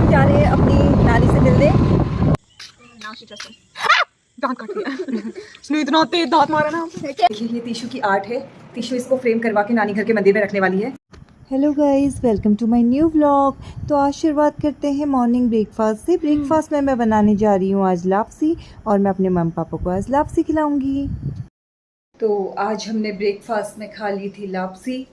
हम जा रहे हैं अपनी नानी से मिलने। दांत काट लिया इसने, इतना तेज दांत मारा ना। देखिए ये टीशू की आर्ट है। टीशू इसको फ्रेम करवा के नानी घर के मंदिर में रखने वाली है। Hello guys, welcome to my new vlog. तो आज शुरुआत करते हैं मॉर्निंग ब्रेकफास्ट से। ब्रेकफास्ट में मैं बनाने जा रही हूँ आज लापसी, और मैं अपने मम्मी पापा को आज लापसी खिलाऊंगी। तो आज हमने ब्रेकफास्ट में खा ली थी लापसी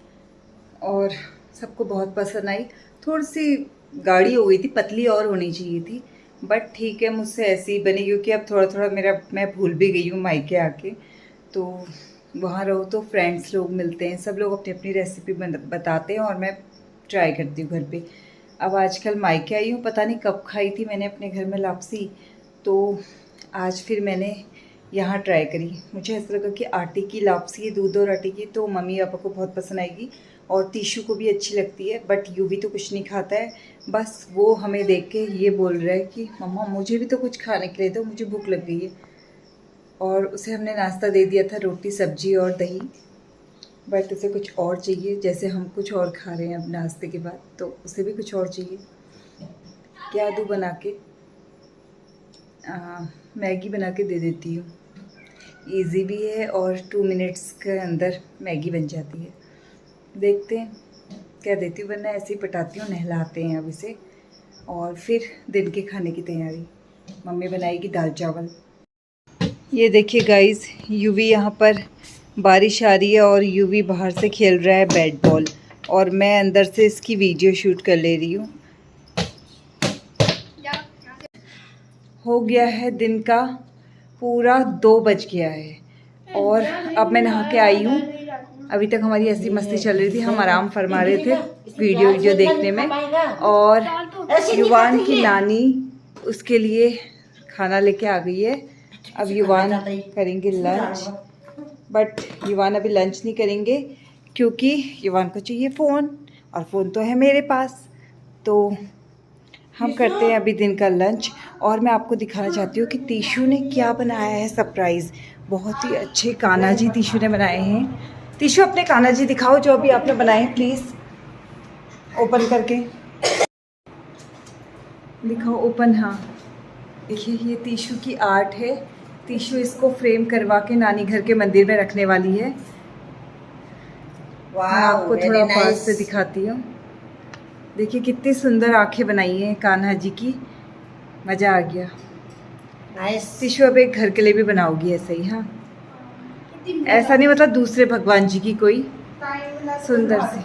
और सबको बहुत पसंद आई। थोड़ी सी गाढ़ी हो गई थी, पतली और होनी चाहिए थी, बट ठीक है, मुझसे ऐसी ही बनी क्योंकि अब थोड़ा थोड़ा मैं भूल भी गई हूँ मायके आके। तो वहाँ रहो तो फ्रेंड्स लोग मिलते हैं, सब लोग अपनी अपनी रेसिपी बताते हैं और मैं ट्राई करती हूँ घर पे। अब आजकल मायके आई हूँ, पता नहीं कब खाई थी मैंने अपने घर में लापसी, तो आज फिर मैंने यहाँ ट्राई करी। मुझे ऐसा लगा कि आटे की लापसी है, दूध और आटे की, तो मम्मी पापा को बहुत पसंद आएगी और टीशू को भी अच्छी लगती है। बट यूवी तो कुछ नहीं खाता है, बस वो हमें देख के ये बोल रहा है कि मम्मा मुझे भी तो कुछ खाने के लिए दो, मुझे भूख लग गई है। और उसे हमने नाश्ता दे दिया था, रोटी सब्जी और दही, बट उसे कुछ और चाहिए। जैसे हम कुछ और खा रहे हैं अब नाश्ते के बाद, तो उसे भी कुछ और चाहिए। क्या दूँ बना के? मैगी बना के दे देती हूँ, ईजी भी है और 2 मिनट्स के अंदर मैगी बन जाती है। देखते हैं क्या देती हूँ, वरना ऐसे ही पटाती हूँ। नहलाते हैं अब इसे और फिर दिन के खाने की तैयारी। मम्मी बनाएगी दाल चावल। ये देखिए गाइस, यूवी यहाँ पर बारिश आ रही है और यूवी बाहर से खेल रहा है बैट बॉल, और मैं अंदर से इसकी वीडियो शूट कर ले रही हूँ। हो गया है दिन का पूरा 2 बज गया है और अब मैं नहा के आई हूँ। अभी तक हमारी ऐसी मस्ती चल रही थी, हम आराम फरमा रहे थे वीडियो देखने में। और युवान की नानी उसके लिए खाना लेके आ गई है। अब युवान करेंगे लंच, बट युवान अभी लंच नहीं करेंगे क्योंकि युवान को चाहिए फ़ोन, और फ़ोन तो है मेरे पास। तो हम करते हैं अभी दिन का लंच, और मैं आपको दिखाना चाहती हूँ कि टीशू ने क्या बनाया है सरप्राइज़। बहुत ही अच्छे कान्हा जी टीशू ने बनाए हैं। टीशू अपने कान्हा जी दिखाओ जो अभी आपने बनाए हैं, प्लीज़ ओपन करके दिखाओ। ओपन, हाँ देखिए ये टीशू की आर्ट है। टीशू इसको फ्रेम करवा के नानी घर के मंदिर में रखने वाली है। मैं आपको थोड़ा पास से दिखाती हूँ। देखिए कितनी सुंदर आंखें बनाई हैं कान्हा जी की, मज़ा आ गया। टीशू अब एक घर के लिए भी बनाओगी ऐसे ही? हाँ, ऐसा नहीं, मतलब दूसरे भगवान जी की कोई सुंदर सी।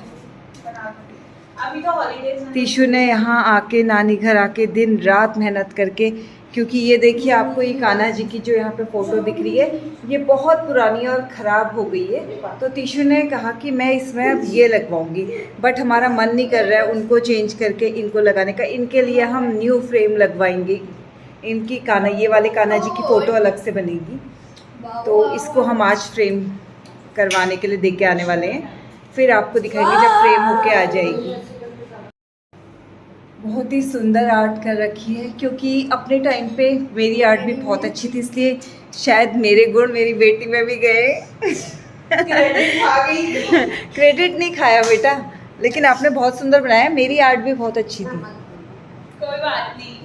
टीशू ने यहाँ आके, नानी घर आके दिन रात मेहनत करके, क्योंकि ये देखिए आपको ये कान्हा जी की जो यहाँ पे फ़ोटो दिख रही है, ये बहुत पुरानी और ख़राब हो गई है। तो टीशू ने कहा कि मैं इसमें अब ये लगवाऊंगी, बट हमारा मन नहीं कर रहा है उनको चेंज करके इनको लगाने का। इनके लिए हम न्यू फ्रेम लगवाएंगे। इनकी कान्हा, ये वाले कान्हा जी की फ़ोटो अलग से बनेगी, तो इसको हम आज फ्रेम करवाने के लिए दे के आने वाले हैं। फिर आपको दिखाएंगे जब फ्रेम होके आ जाएगी। बहुत ही सुंदर आर्ट कर रखी है, क्योंकि अपने टाइम पे मेरी आर्ट भी बहुत अच्छी थी, इसलिए शायद मेरे गुण मेरी बेटी में भी गए। क्रेडिट नहीं खाया बेटा, लेकिन आपने बहुत सुंदर बनाया। मेरी आर्ट भी बहुत अच्छी थी। कोई बात नहीं।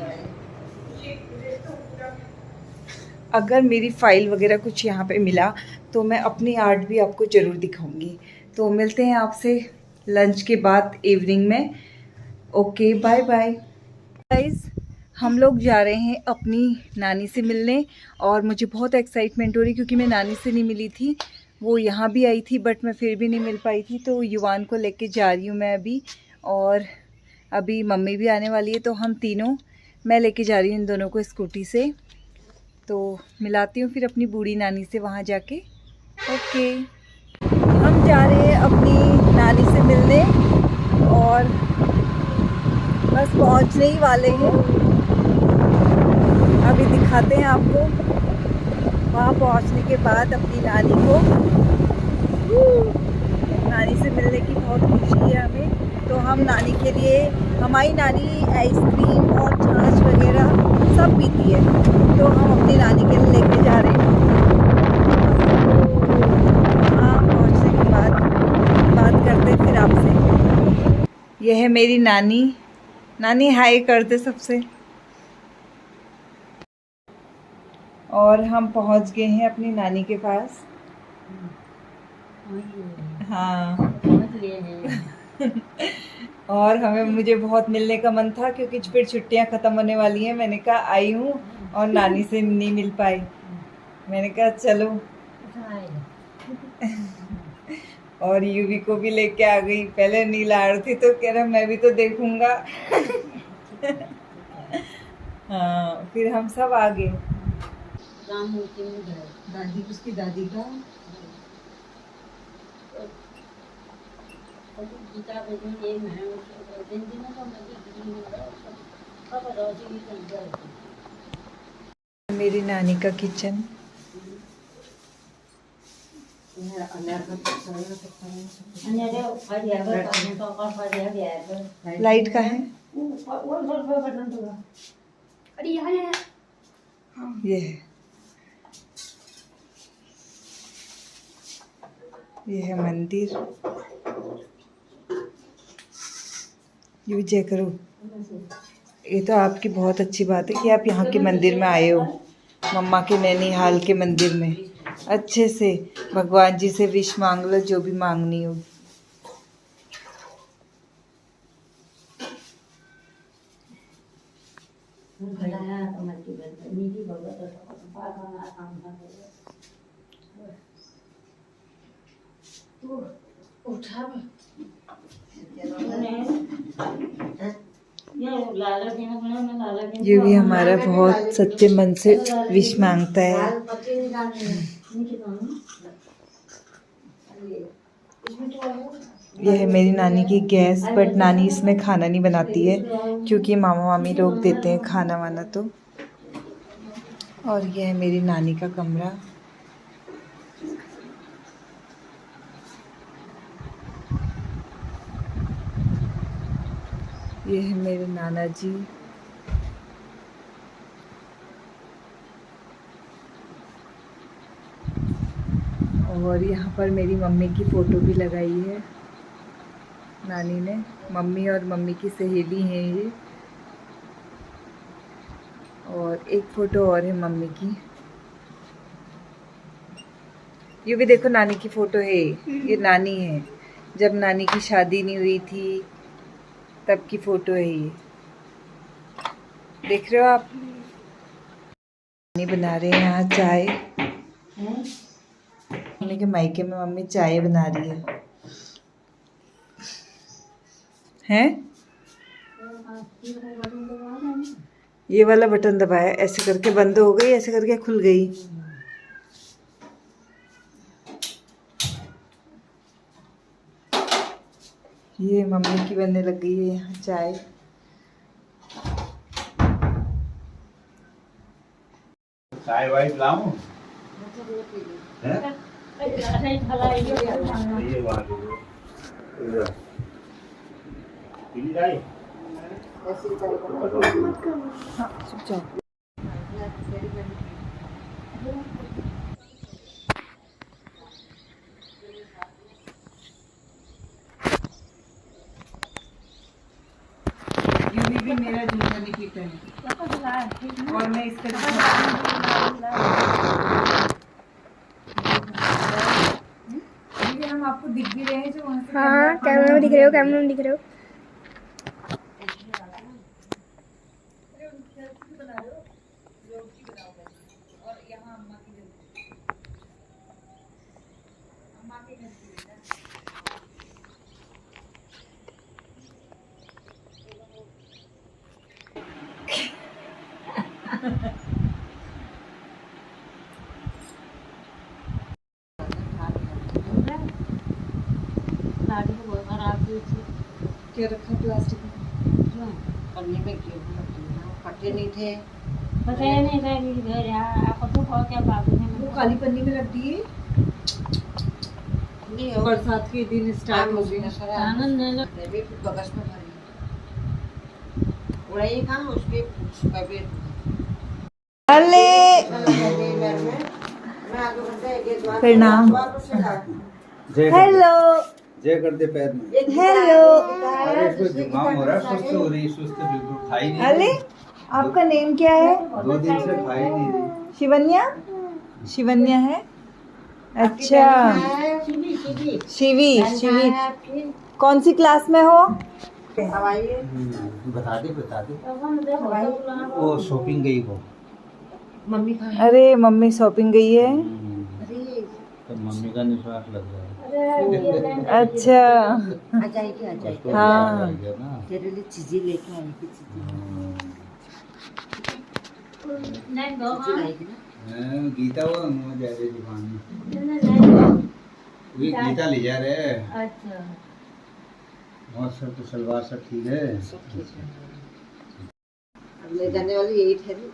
अगर मेरी फाइल वगैरह कुछ यहाँ पे मिला तो मैं अपनी आर्ट भी आपको ज़रूर दिखाऊंगी। तो मिलते हैं आपसे लंच के बाद इवनिंग में। Okay, bye bye guys. हम लोग जा रहे हैं अपनी नानी से मिलने, और मुझे बहुत एक्साइटमेंट हो रही क्योंकि मैं नानी से नहीं मिली थी। वो यहाँ भी आई थी बट मैं फिर भी नहीं मिल पाई थी, तो युवान को लेके जा रही हूँ मैं अभी। और अभी मम्मी भी आने वाली है, तो हम तीनों, मैं लेके जा रही हूँ इन दोनों को स्कूटी से। तो मिलाती हूँ फिर अपनी बूढ़ी नानी से वहाँ जाके। ओके, हम जा रहे हैं अपनी नानी से मिलने और बस पहुँचने ही वाले हैं। अभी दिखाते हैं आपको वहाँ पहुँचने के बाद अपनी नानी को। नानी से मिलने की बहुत खुशी है हमें। तो हम नानी के लिए, हमारी नानी आइसक्रीम और छाछ वगैरह सब पीती है, तो हम अपनी नानी के लिए लेके जा रहे हैं। हाँ, पहुँचने के बाद बात करते हैं फिर आपसे। यह है मेरी नानी, नानी हाय कर दे सबसे। और हम पहुंच गए हैं अपनी नानी के पास। हाँ और मुझे बहुत मिलने का मन था क्योंकि फिर छुट्टियां ख़त्म होने वाली हैं। मैंने कहा आई हूँ और नानी से नहीं मिल पाई। मैंने कहा चलो और यूवी को भी लेके आ गई। पहले नील आ रही थी तो कह रहा मैं भी तो देखूंगा। हाँ फिर हम सब आ गए। दादी उसकी दादी का मेरी नानी का किचन। लाइट का है ये है मंदिर। ये जय करो। ये तो आपकी बहुत अच्छी बात है कि आप यहाँ के मंदिर में आए हो, मम्मा के नैनीहाल के मंदिर में। अच्छे से भगवान जी से विश मांग लो जो भी मांगनी हो। ये भी हमारा बहुत सच्चे मन से विश मांगता है। यह है मेरी नानी की गैस, बट नानी इसमें खाना नहीं बनाती है क्योंकि मामा मामी लोग देते हैं खाना वाना तो। और यह है मेरी नानी का कमरा। ये है मेरे नाना जी। और यहाँ पर मेरी मम्मी की फ़ोटो भी लगाई है नानी ने। मम्मी और मम्मी की सहेली हैं ये। और एक फ़ोटो और है मम्मी की। ये भी देखो नानी की फ़ोटो है। ये नानी है, जब नानी की शादी नहीं हुई थी तब की फ़ोटो है ये। देख रहे हो आप? नानी बना रहे हैं यहाँ चाय। मम्मी के मायके में मम्मी चाय बना रही है। हैं? ये वाला बटन दबाया, ऐसे करके बंद हो गई, ऐसे करके खुल गई। ये मम्मी की बनने लग गई है यहाँ चाय। चाय वाय लाऊं? यूवी भी मेरा जूता नहीं पीता है और मैं इसका हम आपको दिख भी रहे हैं जो वहाँ से। हाँ कैमरा में दिख रहे हो, कैमरा में दिख रहे हो। क्या रखा प्लास्टिक में? पन्नी में क्यों फटे नहीं थे? पता नहीं था कि घर आपको तो खा क्या बाबू ने वो काली पन्नी में रख दिए। नहीं हो बरसात के दिन स्टार्ट हो गए। आनंद ले लो। भी बगस में भरी उड़ाई कहाँ उसके पैकेट अले प्रणाम। हेलो जय कर दे पैर में। हेलो। अरे इसको जुकाम हो रहा है, सुस्त हो रही, सुस्त बिल्कुल खाई नहीं अरे रही। आपका नेम क्या है? 2 दिन से खाई नहीं रही। शिवन्या। शिवन्या है। अच्छा शिवी शिवी शिवी। शिवी आपकी कौन सी क्लास में हो? हवाई बता दे वो शॉपिंग गई वो। मम्मी का अरे मम्मी शॉपिंग गई है। तो मम्मी का निश्वास लग गया। अच्छा आ जाएगी आ जाएगी। हाँ। तेरे लिए चीजें लेके आएगी। चीजें लाएगी ना। गीता वो जा रही दुकान में। वही गीता ले जा रहे। अच्छा और सब तो सलवार सब ठीक है। अब ले जाने वाली यही ठहरी।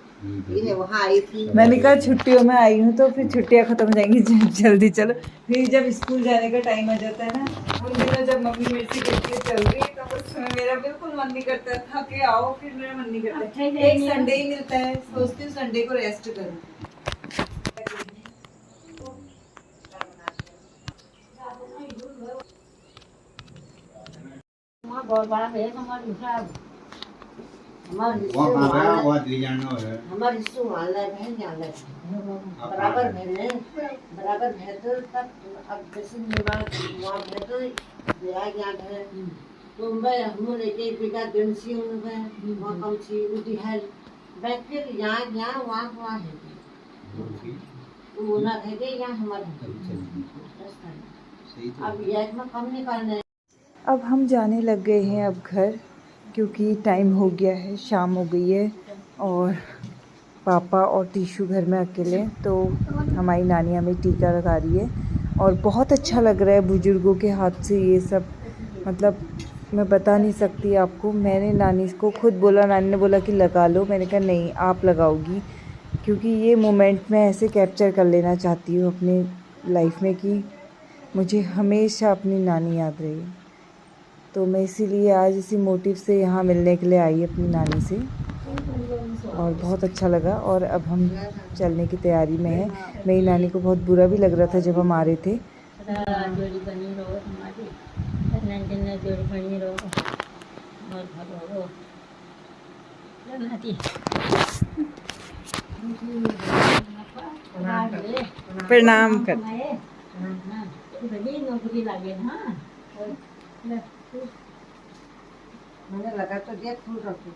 ये है वहाँ आई थी। मैंने कहा छुट्टियों में आई हूँ तो फिर छुट्टियाँ खत्म हो जाएंगी जल्दी चलो। फिर जब स्कूल जाने का टाइम आ जाता है ना, उन दिनों जब मम्मी मेरे से कहती है चल रही तो उस समय मेरा बिल्कुल मन नहीं करता था कि आओ, फिर मेरा मन नहीं करता। एक संडे ही मिलता है, सोचती हूँ संडे को रेस्ट करूँ। वहाँ बहुत बड़ा है हमारा दूसरा वो कहाँ गया? वो ले जाना है। हमारे हिस्सों वाला है जाना बराबर है बराबर है तो तब अब जैसे निवास वहाँ है तो मेरा ज्ञान है तो मैं हम लेके बिगा दिन सी उनमें वहाँ कम सी उठी है बैठ के यहाँ वहाँ है वो ना रह गए यहाँ हमारे। अब यह में कम नहीं करना है। अब हम जाने लग गए हैं अब घर, क्योंकि टाइम हो गया है, शाम हो गई है और पापा और टीशू घर में अकेले हैं। तो हमारी नानी हमें टीका लगा रही है और बहुत अच्छा लग रहा है बुज़ुर्गों के हाथ से ये सब। मतलब मैं बता नहीं सकती आपको। मैंने नानी को खुद बोला, नानी ने बोला कि लगा लो, मैंने कहा नहीं आप लगाओगी, क्योंकि ये मोमेंट मैं ऐसे कैप्चर कर लेना चाहती हूँ अपनी लाइफ में कि मुझे हमेशा अपनी नानी याद रही। तो मैं इसीलिए आज इसी मोटिव से यहाँ मिलने के लिए आई अपनी नानी से और बहुत अच्छा लगा। और अब हम चलने की तैयारी में हैं। मेरी नानी को बहुत बुरा भी लग रहा था जब हम आ रहे थे। जोड़ी बनी रहो हमारी जोड़ी बनी रहो और भगो प्रणाम कर। नौकरी लगे हाँ मैंने लगा तो दिया फूल रखो।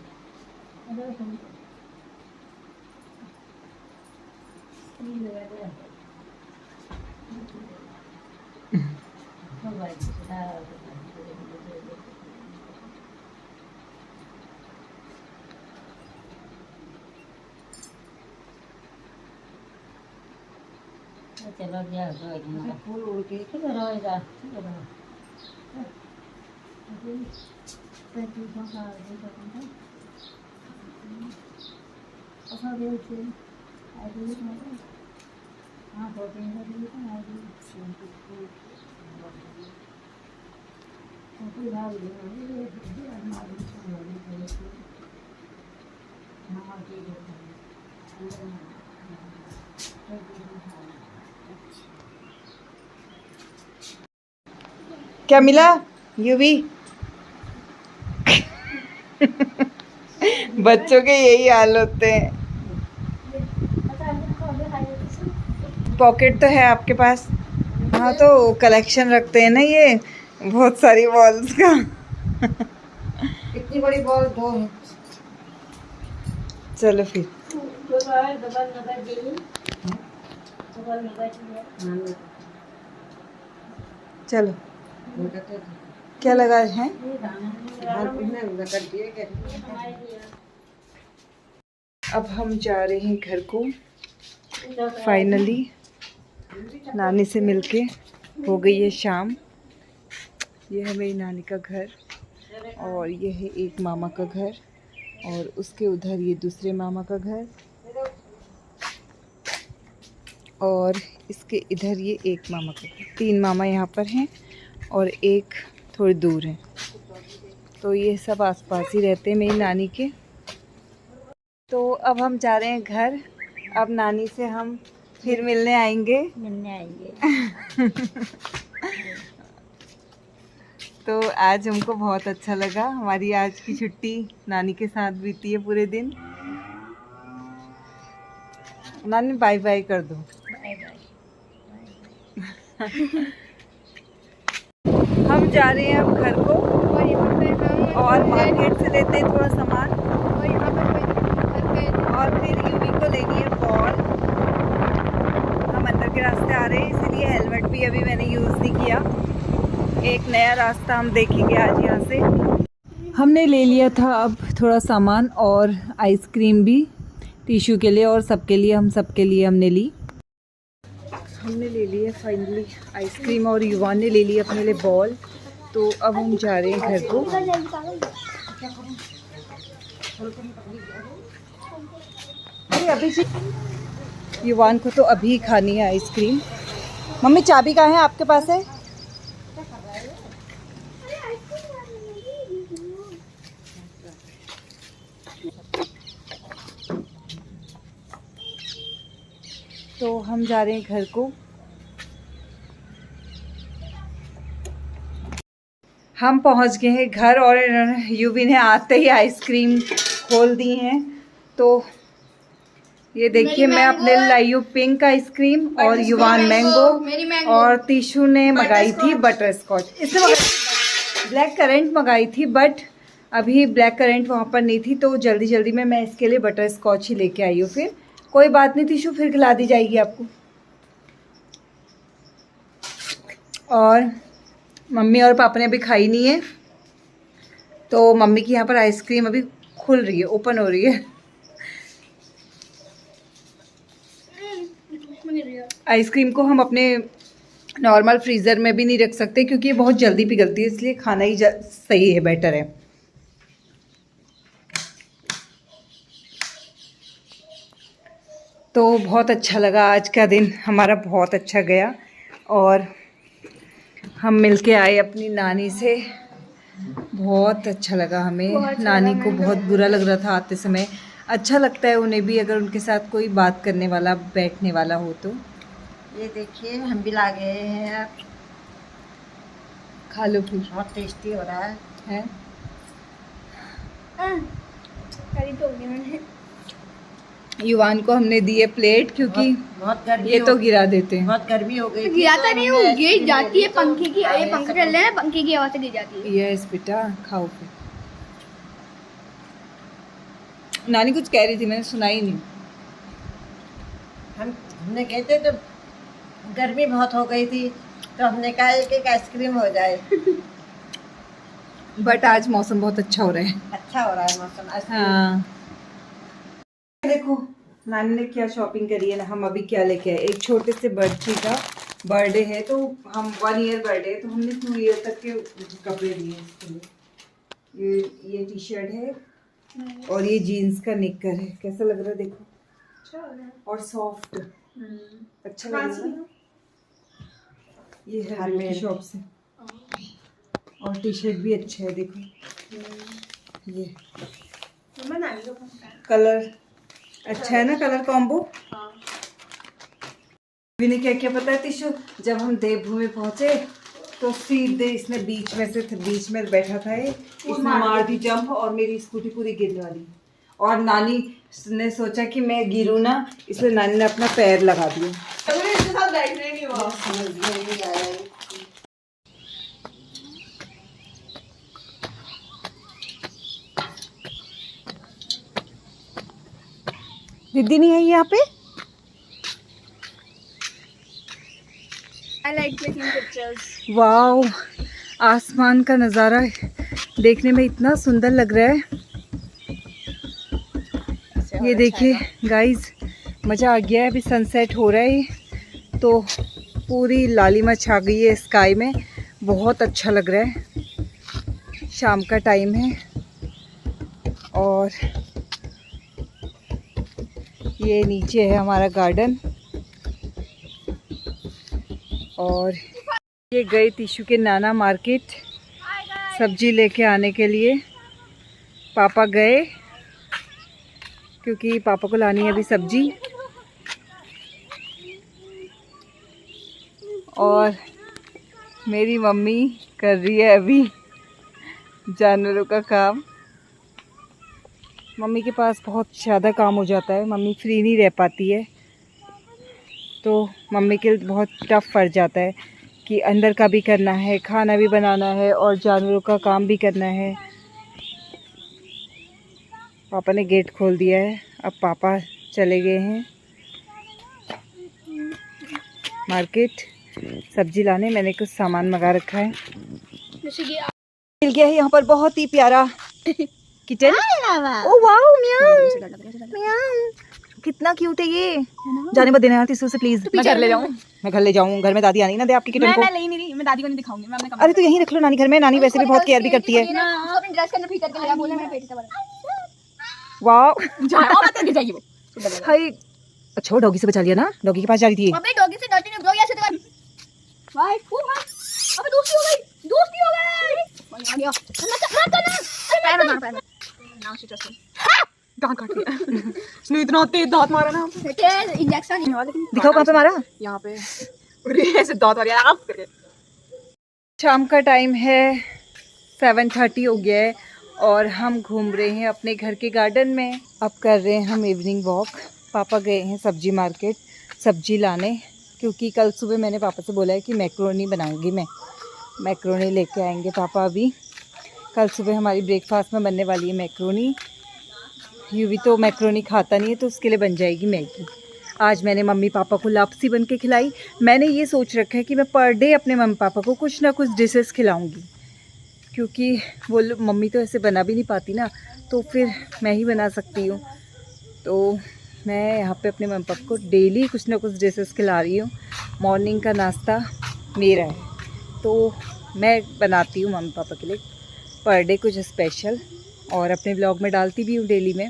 चलो गया फूल उड़ के रहेगा क्या मिला यूवी? बच्चों के यही हाल होते हैं। पॉकेट तो है आपके पास? हाँ तो कलेक्शन रखते हैं ना ये बहुत सारी बॉल्स का। इतनी बड़ी बॉल 2 है। चलो फिर चलो। क्या लगा है? अब हम जा रहे हैं घर को फाइनली। नानी से मिलके हो गई है शाम। ये है मेरी नानी का घर और ये है एक मामा का घर और उसके उधर ये दूसरे मामा का घर और इसके इधर ये एक मामा का घर। 3 मामा यहाँ पर हैं और एक थोड़ी दूर है। तो ये सब आसपास ही रहते हैं मेरी नानी के। तो अब हम जा रहे हैं घर। अब नानी से हम फिर मिलने आएंगे। तो आज हमको बहुत अच्छा लगा, हमारी आज की छुट्टी नानी के साथ बीती है पूरे दिन। नानी बाय बाय कर दो। हम जा रहे हैं अब घर को और मार्केट से लेते हैं थोड़ा सामान और फिर यूवी को लेनी है बॉल। हम अंदर के रास्ते आ रहे हैं इसीलिए हेलमेट भी अभी मैंने यूज़ नहीं किया। एक नया रास्ता हम देखेंगे आज यहाँ से। हमने ले लिया था अब थोड़ा सामान और आइसक्रीम भी टिश्यू के लिए और सबके लिए, हम सबके लिए हमने ली। हमने ले ली है फाइनली आइसक्रीम और युवान ने ले ली अपने लिए बॉल। तो अब हम जा रहे हैं घर को। अरे अभी युवान को तो अभी खानी है आइसक्रीम। मम्मी चाबी कहाँ है, आपके पास है? तो हम जा रहे हैं घर को। हम पहुंच गए हैं घर और यूवी ने आते ही आइसक्रीम खोल दी हैं। तो ये देखिए मैं अपने लाई हूँ पिंक आइसक्रीम और युवान मैंगो और टिशू ने मंगाई थी बटर स्कॉच। इसने ब्लैक करेंट मंगाई थी बट अभी ब्लैक करेंट वहाँ पर नहीं थी तो जल्दी जल्दी में मैं इसके लिए बटर स्कॉच ही लेके आई हूँ। फिर कोई बात नहीं टिशू, फिर खिला दी जाएगी आपको। और मम्मी और पापा ने अभी खाई नहीं है तो मम्मी की यहाँ पर आइसक्रीम अभी खुल रही है, ओपन हो रही है। आइसक्रीम को हम अपने नॉर्मल फ्रीज़र में भी नहीं रख सकते क्योंकि ये बहुत जल्दी पिघलती है, इसलिए खाना ही सही है, बेटर है। तो बहुत अच्छा लगा, आज का दिन हमारा बहुत अच्छा गया और हम मिलके आए अपनी नानी से। बहुत अच्छा लगा हमें। नानी को बहुत बुरा लग रहा था आते समय। अच्छा लगता है उन्हें भी अगर उनके साथ कोई बात करने वाला, बैठने वाला हो तो। ये देखिए हम भी ला गए हैं, आप खा लो फिर। बहुत टेस्टी हो रहा है। युवान को हमने दिए प्लेट क्योंकि बहुत गर्मी ये तो गिरा देते हैं। बहुत गर्मी हो गई। गिराता नहीं, वो गिर जाती है पंखे की, ये पंखे चल रहे हैं, पंखे की आवाज से गिर जाती है। यस बेटा खाओ फिर। नानी कुछ कह रही थी, मैंने सुना ही नहीं। हमने कहते तो गर्मी बहुत हो गई थी तो हमने कहा एक आइसक्रीम हो जाए। बट आज मौसम बहुत अच्छा हो रहा है। अच्छा हो रहा है मौसम आज। हाँ देखो नानी ने क्या शॉपिंग करी है ना। हम अभी क्या लेके आए, एक छोटे से बच्चे का बर्थडे है तो हम 1 ईयर बर्थडे है तो हमने 2 ईयर तक के कपड़े दिए इसके लिए। ये टी शर्ट है और ये जीन्स का निक्कर है। कैसा लग रहा है देखो, और सॉफ्ट अच्छा लग रहा है। ये है हर शॉप से और टी शर्ट भी अच्छा है देखो। ये कलर अच्छा है ना, कलर कॉम्बो। ने क्या क्या पता है टिशू, जब हम देवभूमि पहुंचे तो सीधे इसने बीच में बैठा था, इसने मार दी जंप और मेरी स्कूटी पूरी गिरने वाली। और नानी ने सोचा कि मैं गिरूं ना, इसलिए नानी ने अपना पैर लगा दिया। दीदी नहीं है यहाँ पे। I like taking pictures. Wow, आसमान का नज़ारा देखने में इतना सुंदर लग रहा है। ये देखिए गाइस, मज़ा आ गया है। अभी सनसेट हो रहा है तो पूरी लालिमा छा गई है स्काई में। बहुत अच्छा लग रहा है। शाम का टाइम है और ये नीचे है हमारा गार्डन। और ये गए टिशू के नाना मार्केट सब्जी लेके आने के लिए। पापा गए क्योंकि पापा को लानी है अभी सब्जी। और मेरी मम्मी कर रही है अभी जानवरों का काम। मम्मी के पास बहुत ज़्यादा काम हो जाता है, मम्मी फ्री नहीं रह पाती है, तो मम्मी के लिए बहुत टफ पड़ जाता है कि अंदर का भी करना है, खाना भी बनाना है और जानवरों का काम भी करना है। पापा ने गेट खोल दिया है, अब पापा चले गए हैं मार्केट सब्जी लाने। मैंने कुछ सामान मंगा रखा है। जैसे कि मिल गया है यहाँ पर बहुत ही प्यारा किचन। ओ वाओ म्याऊ म्याऊ, कितना क्यूट है ये। जाने मत देना यार टिश्यू से प्लीज। मैं घर ले जाऊँ, मैं घर ले जाऊँ, घर में दादी आनी ना दे आपकी किचन को। मैं ले नहीं, मैं दादी को नहीं दिखाऊंगी। मैं अपने अरे तो यहीं रख लो नानी घर में, नानी वैसे भी बहुत केयर भी करती है। अपने ड्रेस के अंदर फिट करके ले बोले, मैं पेट से वाओ जाइए वो। हाय, अच्छा डॉगी से बचा लिया ना, डॉगी के पास जा रही थी। अबे डॉगी से डरती नहीं ब्रो, ऐसे तो भाई अबे दोस्ती हो गई, दोस्ती हो गई। आ गया दांत काट दिया इसने, इतना तेज दांत मारा ना। इंजेक्शन नहीं वाले दिखाओ कहाँ पे मारा। यहाँ पे ऐसे दांत मारा आप करके। शाम का टाइम है, 7:30 हो गया है और हम घूम रहे हैं अपने घर के गार्डन में। अब कर रहे हैं हम इवनिंग वॉक। पापा गए हैं सब्जी मार्केट सब्जी लाने, क्योंकि कल सुबह मैंने पापा से बोला है कि मैक्रोनी बनाऊंगी मैं। मैक्रोनी लेके आएंगे पापा अभी। कल सुबह हमारी ब्रेकफास्ट में बनने वाली है मैक्रोनी। यूवी तो मैक्रोनी खाता नहीं है, तो उसके लिए बन जाएगी मैगी। आज मैंने मम्मी पापा को लापसी बन के खिलाई। मैंने ये सोच रखा है कि मैं पर डे अपने मम्मी पापा को कुछ ना कुछ डिशेस खिलाऊंगी, क्योंकि वो मम्मी तो ऐसे बना भी नहीं पाती ना, तो फिर मैं ही बना सकती हूँ। तो मैं यहाँ पे अपने मम्मी पापा को डेली कुछ ना कुछ डिशेस खिला रही हूँ। मॉर्निंग का नाश्ता मेरा है, तो मैं बनाती हूँ मम्मी पापा के लिए पर डे कुछ स्पेशल, और अपने ब्लॉग में डालती भी हूँ डेली में।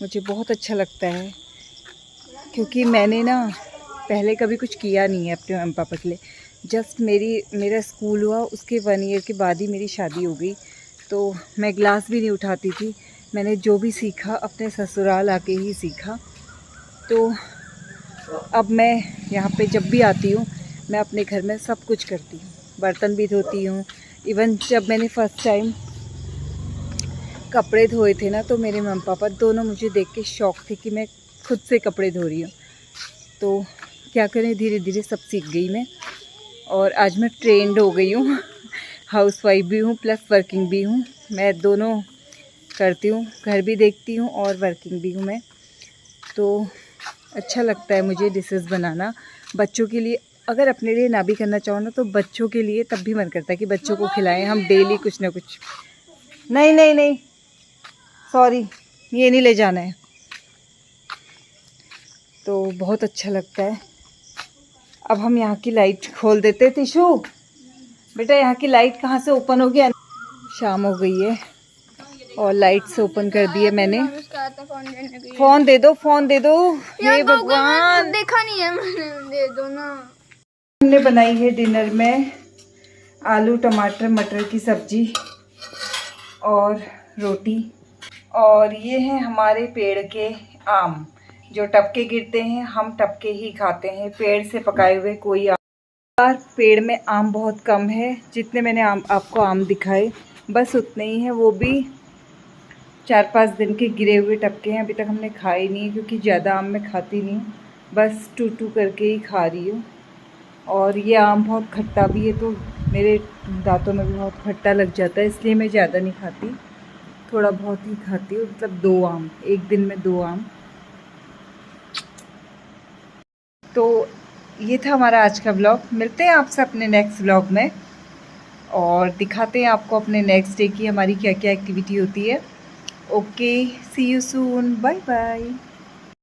मुझे बहुत अच्छा लगता है, क्योंकि मैंने ना पहले कभी कुछ किया नहीं है अपने मम्मी पापा के लिए। जस्ट मेरा स्कूल हुआ, उसके 1 ईयर के बाद ही मेरी शादी हो गई, तो मैं ग्लास भी नहीं उठाती थी। मैंने जो भी सीखा अपने ससुराल आके ही सीखा। तो अब मैं यहाँ पे जब भी आती हूँ, मैं अपने घर में सब कुछ करती हूँ, बर्तन भी धोती हूँ। इवन जब मैंने फर्स्ट टाइम कपड़े धोए थे ना, तो मेरे मम्मी पापा दोनों मुझे देख के शौक थे कि मैं खुद से कपड़े धो रही हूँ। तो क्या करें, धीरे धीरे सब सीख गई मैं, और आज मैं ट्रेंड हो गई हूँ। हाउसवाइफ भी हूँ प्लस वर्किंग भी हूँ। मैं दोनों करती हूँ, घर भी देखती हूँ और वर्किंग भी हूँ मैं। तो अच्छा लगता है मुझे डिशेस बनाना बच्चों के लिए। अगर अपने लिए ना भी करना चाहो ना, तो बच्चों के लिए तब भी मन करता है कि बच्चों को खिलाएं हम डेली कुछ ना कुछ। नहीं नहीं नहीं सॉरी, ये नहीं ले जाना है। तो बहुत अच्छा लगता है। अब हम यहाँ की लाइट खोल देते हैं। तिशु बेटा, यहाँ की लाइट कहाँ से ओपन हो गया। शाम हो गई है और लाइट से ओपन कर दी है मैंने। फोन दे दो, फोन दे दो। हे भगवान, देखा नहीं है मैंने, दे दो ना। हमने बनाई है डिनर में आलू टमाटर मटर की सब्जी और रोटी, और ये हैं हमारे पेड़ के आम जो टपके गिरते हैं, हम टपके ही खाते हैं, पेड़ से पकाए हुए कोई आम। पेड़ में आम बहुत कम है, जितने मैंने आपको आम दिखाए बस उतने ही हैं, वो भी 4-5 दिन के गिरे हुए टपके हैं। अभी तक हमने खाए नहीं है, क्योंकि ज़्यादा आम मैं खाती नहीं, बस 2 करके ही खा रही हूँ। और ये आम बहुत खट्टा भी है, तो मेरे दांतों में भी बहुत खट्टा लग जाता है, इसलिए मैं ज़्यादा नहीं खाती, थोड़ा बहुत ही खाती हूँ। मतलब 2 आम, एक दिन में 2 आम। तो ये था हमारा आज का व्लॉग। मिलते हैं आपसे अपने नेक्स्ट व्लॉग में, और दिखाते हैं आपको अपने नेक्स्ट डे की हमारी क्या क्या एक्टिविटी होती है। Okay, see you soon, bye bye.